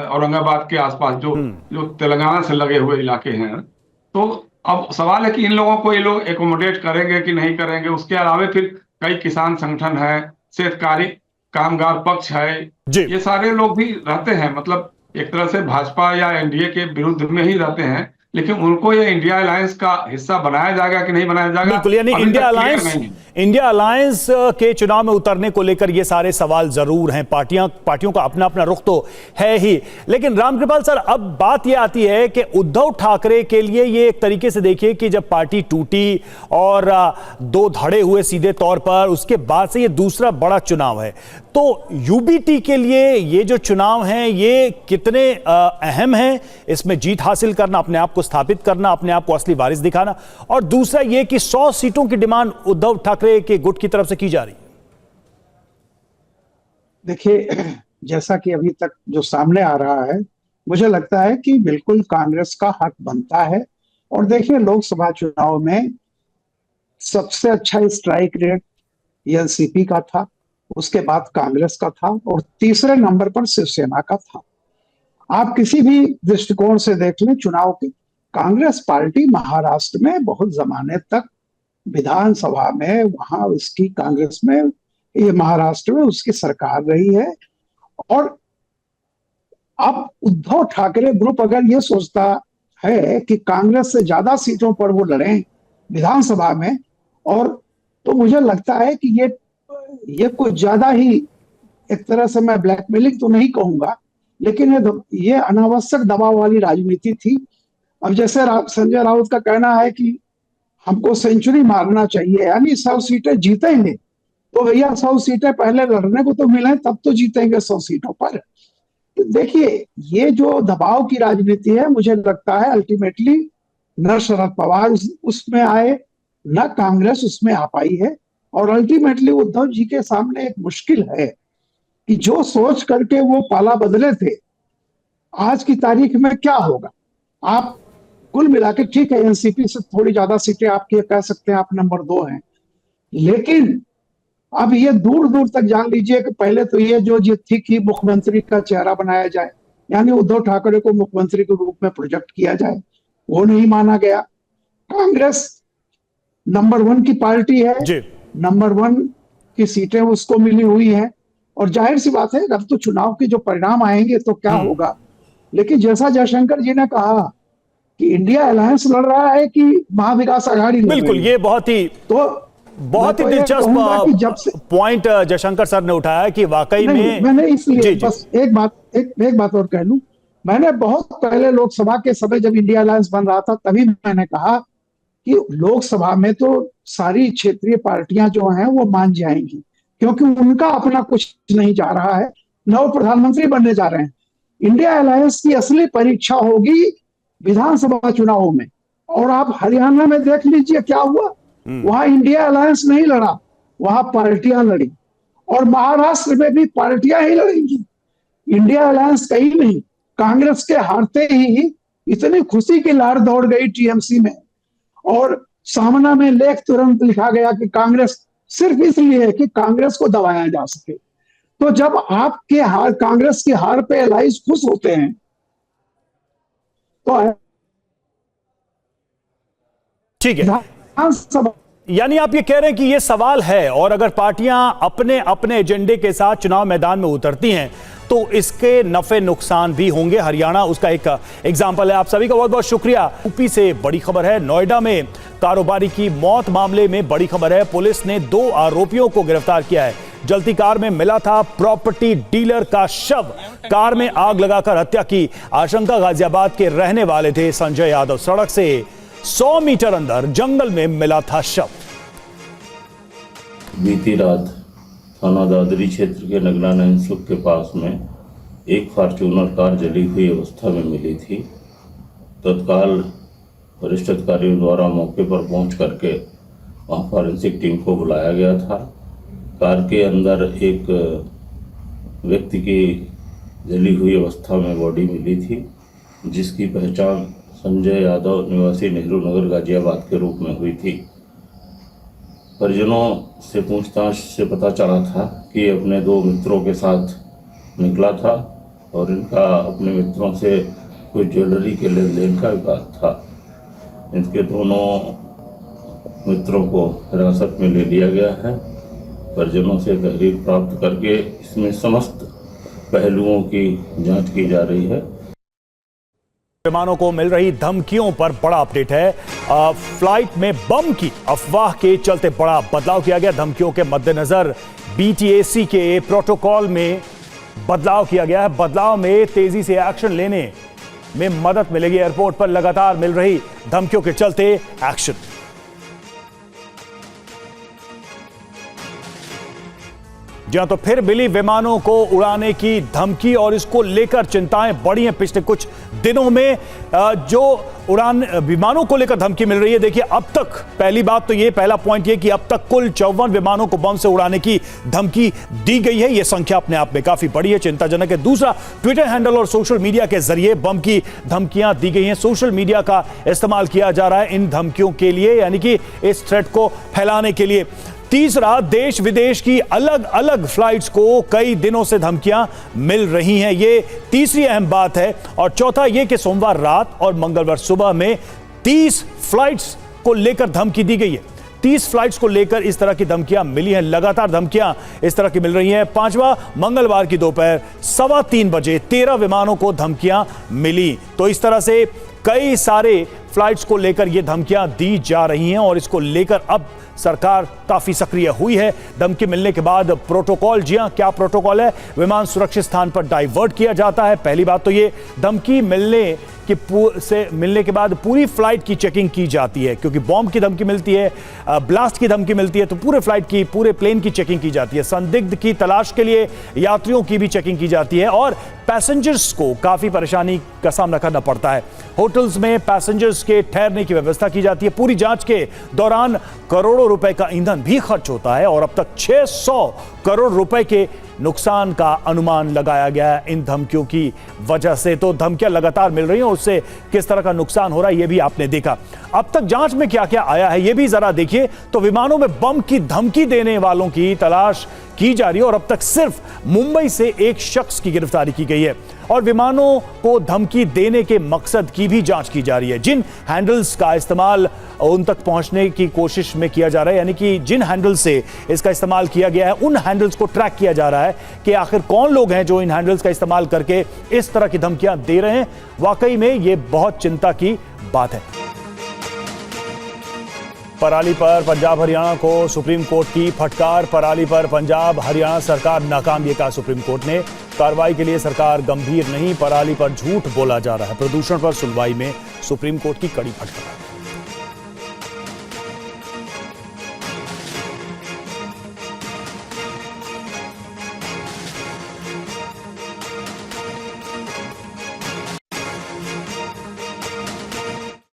औरंगाबाद के आसपास जो तेलंगाना से लगे हुए इलाके हैं, तो अब सवाल है कि इन लोगों को ये लोग एकोमोडेट करेंगे कि नहीं करेंगे। उसके अलावा फिर कई किसान संगठन है, शेतकारी कामगार पक्ष है, ये सारे लोग भी रहते हैं, मतलब एक तरह से भाजपा या एनडीए के विरुद्ध में ही रहते हैं। लेकिन उनको ये इंडिया अलायंस का हिस्सा बनाया जाएगा कि नहीं बनाया जाएगा, बिल्कुल, यानी इंडिया अलायंस के चुनाव में उतरने को लेकर ये सारे सवाल जरूर हैं। पार्टियों का अपना अपना रुख तो है ही। लेकिन रामकृपाल सर, अब बात ये आती है कि उद्धव ठाकरे के लिए ये एक तरीके से देखिए कि जब पार्टी टूटी और 2 धड़े हुए सीधे तौर पर, उसके बाद से ये दूसरा बड़ा चुनाव है, तो यूबीटी के लिए ये जो चुनाव हैं ये कितने अहम हैं? इसमें जीत हासिल करना, अपने आप को स्थापित करना, अपने आप को असली वारिस दिखाना, और दूसरा ये कि 100 सीटों की डिमांड उद्धव ठाकरे के गुट की तरफ से की जा रही है। देखिए, जैसा कि अभी तक जो सामने आ रहा है, मुझे लगता है कि बिल्कुल कांग्रेस का हक बनता है। और देखिए, लोकसभा चुनाव में सबसे अच्छा स्ट्राइक रेट एनसीपी का था, उसके बाद कांग्रेस का था और तीसरे नंबर पर शिवसेना का था। आप किसी भी दृष्टिकोण से देख लें चुनाव के, कांग्रेस पार्टी महाराष्ट्र में बहुत जमाने तक विधानसभा में, वहां उसकी कांग्रेस में, ये महाराष्ट्र में उसकी सरकार रही है। और अब उद्धव ठाकरे ग्रुप अगर ये सोचता है कि कांग्रेस से ज्यादा सीटों पर वो लड़ें विधानसभा में, और तो मुझे लगता है कि ये कुछ ज्यादा ही, एक तरह से मैं ब्लैकमेलिंग तो नहीं कहूंगा, लेकिन ये अनावश्यक दबाव वाली राजनीति थी। अब जैसे संजय राउत का कहना है कि हमको सेंचुरी मारना चाहिए, यानी 100 सीटें जीतेंगे, तो भैया 100 सीटें पहले लड़ने को तो मिले, तब तो जीतेंगे 100 सीटों पर। तो देखिए, ये जो दबाव की राजनीति है, मुझे लगता है अल्टीमेटली न शरद पवार उसमें आए, न कांग्रेस उसमें आ पाई है। और अल्टीमेटली उद्धव जी के सामने एक मुश्किल है कि जो सोच करके वो पाला बदले थे, आज की तारीख में क्या होगा। आप कुल मिला के ठीक है, एनसीपी से थोड़ी ज्यादा सीटें आपकी कह सकते हैं, आप नंबर 2 हैं, लेकिन अब ये दूर दूर तक जान लीजिए कि पहले तो ये जो जिद थी कि मुख्यमंत्री का चेहरा बनाया जाए, यानी उद्धव ठाकरे को मुख्यमंत्री के रूप में प्रोजेक्ट किया जाए, वो नहीं माना गया। कांग्रेस नंबर 1 की पार्टी है, नंबर 1 की सीटें उसको मिली हुई हैं, और जाहिर सी बात है अब तो चुनाव के जो परिणाम आएंगे तो क्या होगा। लेकिन जैसा जयशंकर जी ने कहा कि इंडिया अलायंस लड़ रहा है कि महाविकास आघाड़ी, बिल्कुल, ये बहुत ही दिलचस्प पॉइंट जयशंकर सर ने उठाया कि वाकई में मैंने इसलिए बस एक बात और कह लूं, मैंने बहुत पहले लोकसभा के समय जब इंडिया अलायंस बन रहा था, तभी मैंने कहा कि लोकसभा में तो सारी क्षेत्रीय पार्टियां जो हैं वो मान जाएंगी, क्योंकि उनका अपना कुछ नहीं जा रहा है, न वो प्रधानमंत्री बनने जा रहे हैं। इंडिया अलायंस की असली परीक्षा होगी विधानसभा चुनावों में। और आप हरियाणा में देख लीजिए क्या हुआ, वहां इंडिया अलायंस नहीं लड़ा, वहां पार्टियां लड़ी। और महाराष्ट्र में भी पार्टियां ही लड़ेंगी, इंडिया अलायंस कहीं नहीं। कांग्रेस के हारते ही इतनी खुशी की लहर दौड़ गई टीएमसी में, और सामना में लेख तुरंत लिखा गया कि कांग्रेस सिर्फ इसलिए कि कांग्रेस को दबाया जा सके। तो जब आपके हार, कांग्रेस की हार पे एलाइज खुश होते हैं तो ठीक है, यानी आप ये कह रहे हैं कि ये सवाल है, और अगर पार्टियां अपने अपने एजेंडे के साथ चुनाव मैदान में उतरती हैं तो इसके नफे नुकसान भी होंगे। हरियाणा उसका एक एग्जाम्पल है। आप सभी का बहुत बहुत शुक्रिया। यूपी से बड़ी खबर है, नोएडा में कारोबारी की मौत मामले में बड़ी खबर है। पुलिस ने 2 आरोपियों को गिरफ्तार किया है। जलती कार में मिला था प्रॉपर्टी डीलर का शव, कार में आग लगाकर हत्या की आशंका गाजियाबाद के रहने वाले थे संजय यादव। सड़क से 100 मीटर अंदर जंगल में मिला था शव। बीती रात थाना दादरी क्षेत्र के नगराना इंसुक के पास में एक फॉर्च्यूनर कार जली हुई अवस्था में मिली थी। तत्काल वरिष्ठ अधिकारियों द्वारा मौके पर पहुंच करके वहां फॉरेंसिक टीम को बुलाया गया था। कार के अंदर एक व्यक्ति की जली हुई अवस्था में बॉडी मिली थी, जिसकी पहचान संजय यादव निवासी नेहरू नगर गाजियाबाद के रूप में हुई थी। परिजनों से पूछताछ से पता चला था कि अपने 2 मित्रों के साथ निकला था और इनका अपने मित्रों से कुछ ज्वेलरी के लेन देन का विवाद था। इनके दोनों मित्रों को हिरासत में ले लिया गया है। परिजनों से तहरीर प्राप्त करके इसमें समस्त पहलुओं की जांच की जा रही है। विमानों को मिल रही धमकियों पर बड़ा अपडेट है। फ्लाइट में बम की अफवाह के चलते बड़ा बदलाव किया गया। धमकियों के मद्देनजर बीटीएसी के प्रोटोकॉल में बदलाव किया गया है। बदलाव में तेजी से एक्शन लेने में मदद मिलेगी। एयरपोर्ट पर लगातार मिल रही धमकियों के चलते एक्शन। जहां तो फिर मिली विमानों को उड़ाने की धमकी, और इसको लेकर चिंताएं बढ़ी हैं पिछले कुछ दिनों में। जो विमानों को लेकर धमकी मिल रही है, देखिए अब तक पहली बात तो ये, पहला पॉइंट ये कि अब तक कुल 54 विमानों को बम से उड़ाने की धमकी दी गई है। यह संख्या अपने आप में काफी बड़ी है, चिंताजनक है। दूसरा, ट्विटर हैंडल और सोशल मीडिया के जरिए बम की धमकियां दी गई हैं। सोशल मीडिया का इस्तेमाल किया जा रहा है इन धमकियों के लिए, यानी कि इस थ्रेट को फैलाने के लिए। तीसरा, देश विदेश की अलग अलग फ्लाइट्स को कई दिनों से धमकियां मिल रही हैं, ये तीसरी अहम बात है। और चौथा ये कि सोमवार रात और मंगलवार सुबह में 30 फ्लाइट्स को लेकर धमकी दी गई है। 30 फ्लाइट्स को लेकर इस तरह की धमकियां मिली हैं, लगातार धमकियां इस तरह की मिल रही हैं। पांचवा, मंगलवार की दोपहर 3:15 बजे 13 विमानों को धमकियां मिली। तो इस तरह से कई सारे फ्लाइट्स को लेकर ये धमकियां दी जा रही हैं, और इसको लेकर अब सरकार काफी सक्रिय हुई है। धमकी मिलने के बाद प्रोटोकॉल, जी हां, क्या प्रोटोकॉल है? विमान सुरक्षित स्थान पर डाइवर्ट किया जाता है। पहली बात तो ये, धमकी मिलने के बाद पूरी फ्लाइट की चेकिंग की जाती है, क्योंकि बॉम्ब की धमकी मिलती है, ब्लास्ट की धमकी मिलती है, तो पूरे फ्लाइट की, पूरे प्लेन की चेकिंग की जाती है। संदिग्ध की तलाश के लिए यात्रियों की भी चेकिंग की जाती है, और पैसेंजर्स को काफी परेशानी का सामना करना पड़ता है। होटल्स में पैसेंजर्स के ठहरने की व्यवस्था की जाती है। पूरी जांच के दौरान करोड़ों रुपए का ईंधन भी खर्च होता है, और अब तक 600 करोड़ रुपए के नुकसान का अनुमान लगाया गया है इन धमकियों की वजह से। तो धमकियां लगातार मिल रही हैं, उससे किस तरह का नुकसान हो रहा है ये भी आपने देखा। अब तक जांच में क्या क्या आया है ये भी जरा देखिए। तो विमानों में बम की धमकी देने वालों की तलाश की जा रही है, और अब तक सिर्फ मुंबई से एक शख्स की गिरफ्तारी की गई है, और विमानों को धमकी देने के मकसद की भी जांच की जा रही है। जिन हैंडल्स का इस्तेमाल उन तक पहुंचने की कोशिश में किया जा रहा है, यानी कि जिन हैंडल से इसका इस्तेमाल किया गया है, उन हैंडल्स को ट्रैक किया जा रहा है कि आखिर कौन लोग हैं जो इन हैंडल्स का इस्तेमाल करके इस तरह की धमकियां दे रहे हैं। वाकई में ये बहुत चिंता की बात है। पराली पर पंजाब हरियाणा को सुप्रीम कोर्ट की फटकार। पराली पर पंजाब हरियाणा सरकार नाकाम, ये कहा सुप्रीम कोर्ट ने। कार्रवाई के लिए सरकार गंभीर नहीं, पराली पर झूठ बोला जा रहा है। प्रदूषण पर सुनवाई में सुप्रीम कोर्ट की कड़ी फटकार।